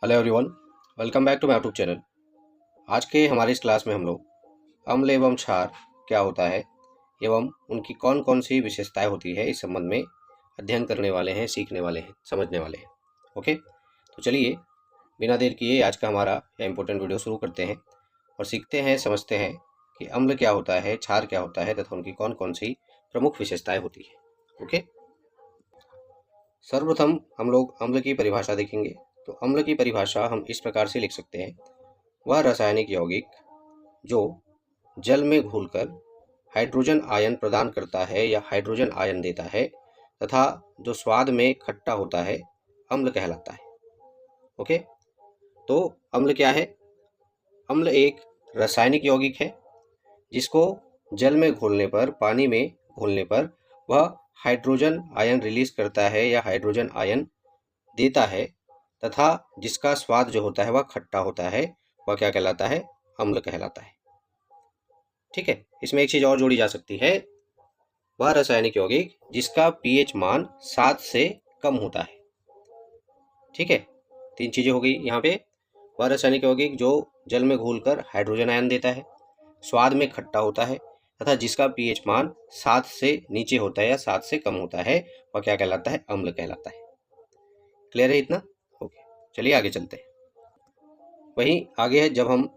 Hello everyone, welcome back to my YouTube channel. आज के हमारे इस क्लास में हम लोग अम्ल एवं क्षार क्या होता है एवं उनकी कौन कौन सी विशेषताएं होती है इस संबंध में अध्ययन करने वाले हैं, सीखने वाले हैं, समझने वाले हैं। ओके, तो चलिए बिना देर किए आज का हमारा यह इम्पोर्टेंट वीडियो शुरू करते हैं और सीखते हैं, समझते हैं कि अम्ल क्या होता है, क्षार क्या होता है तथा उनकी कौन कौन सी प्रमुख विशेषताएँ होती है। ओके, सर्वप्रथम हम लोग अम्ल की परिभाषा देखेंगे। तो अम्ल की परिभाषा हम इस प्रकार से लिख सकते हैं, वह रासायनिक यौगिक जो जल में घुलकर हाइड्रोजन आयन प्रदान करता है या हाइड्रोजन आयन देता है तथा जो स्वाद में खट्टा होता है, अम्ल कहलाता है। ओके, तो अम्ल क्या है? अम्ल एक रासायनिक यौगिक है जिसको जल में घोलने पर, पानी में घोलने पर वह हाइड्रोजन आयन रिलीज करता है या हाइड्रोजन आयन देता है तथा जिसका स्वाद जो होता है वह खट्टा होता है, वह क्या कहलाता है? अम्ल कहलाता है। ठीक है, इसमें एक चीज और जोड़ी जा सकती है, वह रासायनिक यौगिक जिसका पीएच मान 7 से कम होता है। ठीक है, तीन चीजें हो गई यहाँ पे। वह रासायनिक यौगिक जो जल में घुलकर हाइड्रोजन आयन देता है, स्वाद में खट्टा होता है तथा जिसका पीएच मान 7 से नीचे होता है या 7 से कम होता है, वह क्या कहलाता है? अम्ल कहलाता है। क्लियर है इतना? ओके, चलिए आगे चलते हैं। वहीं आगे है, जब हम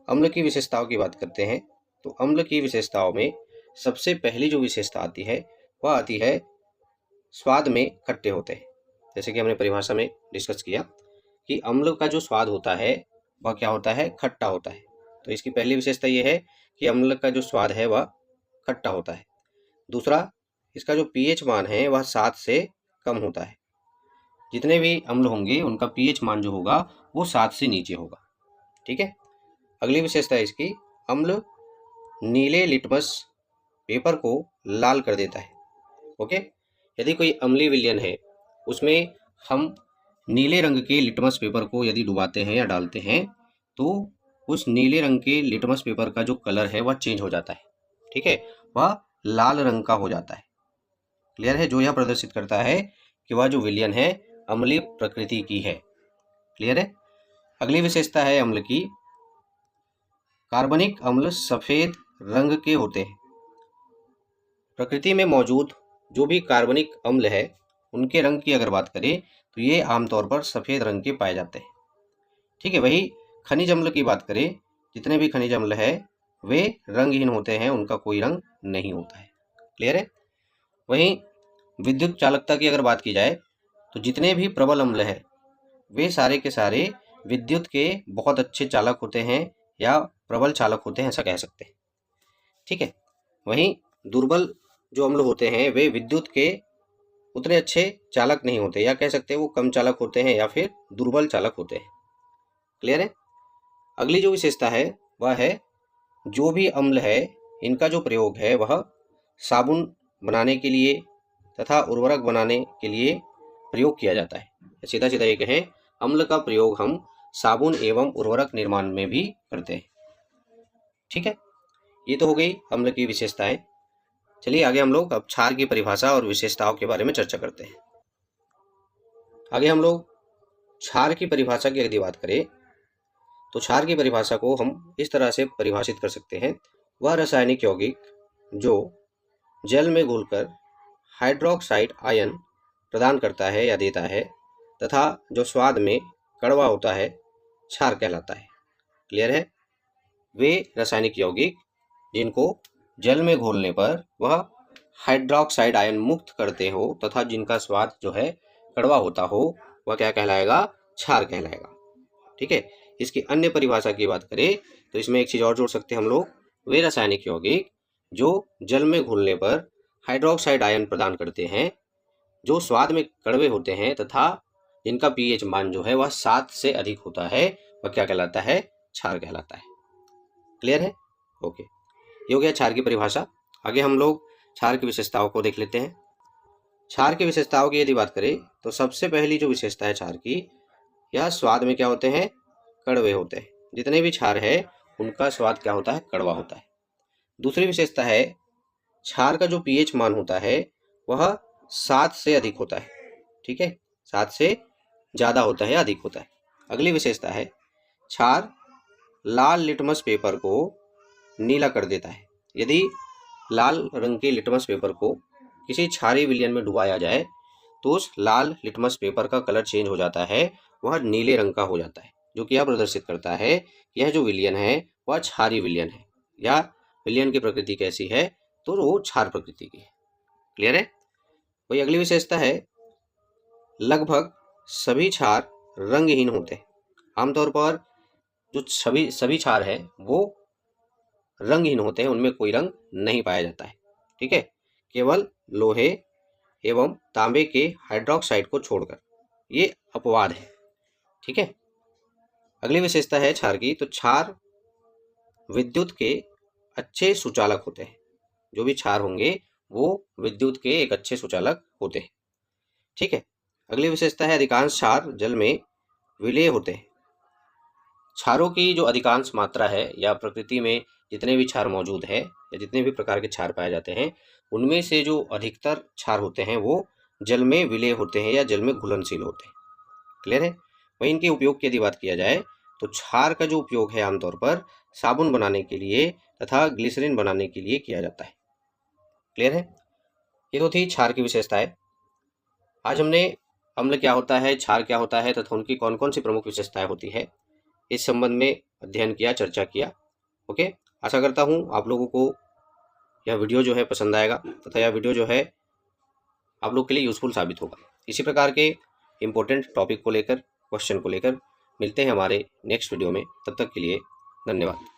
अम्ल की विशेषताओं की बात करते हैं तो अम्ल की विशेषताओं में सबसे पहली जो विशेषता आती है वह आती है स्वाद में खट्टे होते हैं। जैसे कि हमने परिभाषा में डिस्कस किया कि अम्ल का जो स्वाद होता है वह क्या होता है? खट्टा होता है। तो इसकी पहली विशेषता यह है कि अम्ल का जो स्वाद है वह खट्टा होता है। दूसरा, इसका जो पीएच मान है वह 7 से कम होता है। जितने भी अम्ल होंगे उनका पीएच मान जो होगा वो 7 से नीचे होगा। ठीक है, अगली विशेषता है इसकी, अम्ल नीले लिटमस पेपर को लाल कर देता है। ओके, यदि कोई अम्लीय विलयन है उसमें हम नीले रंग के लिटमस पेपर को यदि डुबाते हैं या डालते हैं तो उस नीले रंग के लिटमस पेपर का जो कलर है वह चेंज हो जाता है। ठीक है, वह लाल रंग का हो जाता है। क्लियर है? जो यह प्रदर्शित करता है कि वह जो विलयन है अम्लीय प्रकृति की है। क्लियर है? अगली विशेषता है अम्ल की, कार्बनिक अम्ल सफेद रंग के होते हैं। प्रकृति में मौजूद जो भी कार्बनिक अम्ल है उनके रंग की अगर बात करें तो ये आमतौर पर सफेद रंग के पाए जाते हैं। ठीक है, वही खनिज अम्ल की बात करें, जितने भी खनिज अम्ल है वे रंगहीन होते हैं, उनका कोई रंग नहीं होता है। क्लियर है? वहीं विद्युत चालकता की अगर बात की जाए तो जितने भी प्रबल अम्ल है वे सारे के सारे विद्युत के बहुत अच्छे चालक होते हैं या प्रबल चालक होते हैं, ऐसा कह सकते हैं। ठीक है, वहीं दुर्बल जो अम्ल होते हैं वे विद्युत के उतने अच्छे चालक नहीं होते, या कह सकते हैं वो कम चालक होते हैं या फिर दुर्बल चालक होते हैं। क्लियर है? अगली जो विशेषता है वह है, जो भी अम्ल है इनका जो प्रयोग है वह साबुन बनाने के लिए तथा उर्वरक बनाने के लिए प्रयोग किया जाता है। सीधा सीधा ये कहें, अम्ल का प्रयोग हम साबुन एवं उर्वरक निर्माण में भी करते हैं। ठीक है, ये तो हो गई अम्ल की विशेषताएं। चलिए आगे हम लोग अब क्षार की परिभाषा और विशेषताओं के बारे में चर्चा करते हैं। आगे हम लोग क्षार की परिभाषा की यदि बात करें तो क्षार की परिभाषा को हम इस तरह से परिभाषित कर सकते हैं, वह रासायनिक यौगिक जो जल में घुलकर हाइड्रोक्साइड आयन प्रदान करता है या देता है तथा जो स्वाद में कड़वा होता है, क्षार कहलाता है। क्लियर है? वे रासायनिक यौगिक जिनको जल में घोलने पर वह हाइड्रोक्साइड आयन मुक्त करते हो तथा जिनका स्वाद जो है कड़वा होता हो, वह क्या कहलाएगा? क्षार कहलाएगा। ठीक है, इसकी अन्य परिभाषा की बात करें तो इसमें एक चीज और जोड़ सकते हैं हम लोग, वे रासायनिक यौगिक जो जल में घुलने पर हाइड्रोक्साइड आयन प्रदान करते हैं, जो स्वाद में कड़वे होते हैं तथा जिनका पीएच मान जो है वह 7 से अधिक होता है, वह क्या कहलाता है? क्षार कहलाता है। क्लियर है? ओके, ये हो गया क्षार की परिभाषा। आगे हम लोग क्षार की विशेषताओं को देख लेते हैं। क्षार की विशेषताओं की यदि बात करें तो सबसे पहली जो विशेषता है क्षार की, यह स्वाद में क्या होते हैं? कड़वे होते हैं। जितने भी क्षार है उनका स्वाद क्या होता है? कड़वा होता है। दूसरी विशेषता है, क्षार का जो पीएच मान होता है वह 7 से अधिक होता है। ठीक है, 7 से ज़्यादा होता है या अधिक होता है। अगली विशेषता है क्षार लाल लिटमस पेपर को नीला कर देता है। यदि लाल रंग के लिटमस पेपर को किसी क्षारीय विलयन में डुबाया जाए तो उस लाल लिटमस पेपर का कलर चेंज हो जाता है, वह नीले रंग का हो जाता है, जो कि यह प्रदर्शित करता है यह जो विलयन है वह क्षारीय विलयन है, या विलयन की प्रकृति कैसी है तो वो क्षार प्रकृति की है। क्लियर है। वही अगली विशेषता है लगभग सभी क्षार रंगहीन होते हैं। आमतौर पर जो सभी क्षार है वो रंगहीन होते हैं, उनमें कोई रंग नहीं पाया जाता है। ठीक है, केवल लोहे एवं तांबे के हाइड्रोक्साइड को छोड़कर, ये अपवाद है। ठीक है। अगली विशेषता है क्षार की, तो क्षार विद्युत के अच्छे सुचालक होते हैं। जो भी क्षार होंगे वो विद्युत के एक अच्छे सुचालक होते हैं। ठीक है। अगली विशेषता है अधिकांश क्षार जल में विलेय होते हैं। क्षारों की जो अधिकांश मात्रा है या प्रकृति में जितने भी क्षार मौजूद है या जितने भी प्रकार के क्षार पाए जाते हैं, उनमें से जो अधिकतर क्षार होते हैं वो जल में विलेय होते हैं या जल में घुलनशील होते हैं। क्लियर है। वहीं इनके उपयोग की यदि बात किया जाए तो क्षार का जो उपयोग है आमतौर पर साबुन बनाने के लिए तथा ग्लिसरीन बनाने के लिए किया जाता है। क्लियर है। ये तो थी क्षार की विशेषताएं। आज हमने अम्ल क्या होता है, क्षार क्या होता है तथा उनकी कौन कौन सी प्रमुख विशेषताएं होती है, इस संबंध में अध्ययन किया, चर्चा किया। ओके, आशा करता हूँ आप लोगों को यह वीडियो जो है पसंद आएगा तथा यह वीडियो जो है आप लोग के लिए यूजफुल साबित होगा। इसी प्रकार के इम्पोर्टेंट टॉपिक को लेकर, क्वेश्चन को लेकर मिलते हैं हमारे नेक्स्ट वीडियो में। तब तक के लिए धन्यवाद।